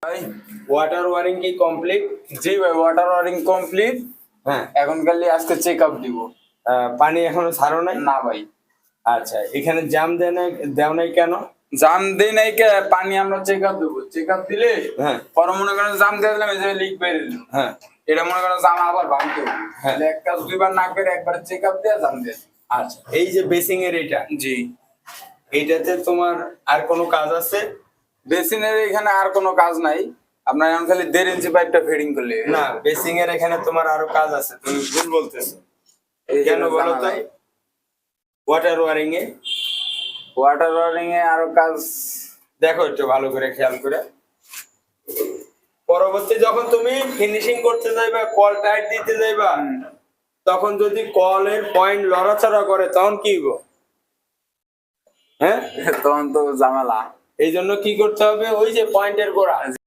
ভাই water wiring কি complete? জি ভাই, ওয়াটার ওয়ারিং কমপ্লিট। হ্যাঁ, এখন খালি আজকে চেক আপ দিব। পানি এখনো ছাড়ো নাই? না ভাই, আচ্ছা, এখানে জাম দেও নাই কেন? জাম দেই নাই কে, পানি আমরা চেক আপ দেবো। চেক আপ দিলে হ্যাঁ পরে মনে করেন জাম দিয়ে দিলাম, এই যে লিক বেরিয়ে দিল, হ্যাঁ এটা মনে করেন জাম আবার ভাঙতে হবে। হ্যাঁ। তাহলে এক কাজ দুইবার না করে একবার চেক আপ দিয়ে জাম দিয়ে। আচ্ছা, এই যে বেসিং এর এটা, জি, এইটাতে তোমার আর কোনো কাজ আছে? বেসিনের এখানে আর কোনো কাজ নাই, আপনার এখন খালি 1.5 ইঞ্চি পাইপটা ফিডিং করলে। না, বেসিং এর এখানে তোমার আরো কাজ আছে, তুমি ভুল বলতেছো। এই কেন জন্য বলো তো? জানা নাই। Water wearing a water wearing a আরো কাজ। দেখো একটু ভালো করে খেয়াল করে, পরবর্তী যখন তুমি ফিনিশিং করতে যাইবা, কল টাইট দিতে যাইবা, তখন যদি কলের পয়েন্ট লড়াচড়া করে তখন কি হইব? হ্যাঁ, তখন তো ঝামেলা। এই জন্য কি করতে হবে, ওই যে পয়েন্টের গোড়া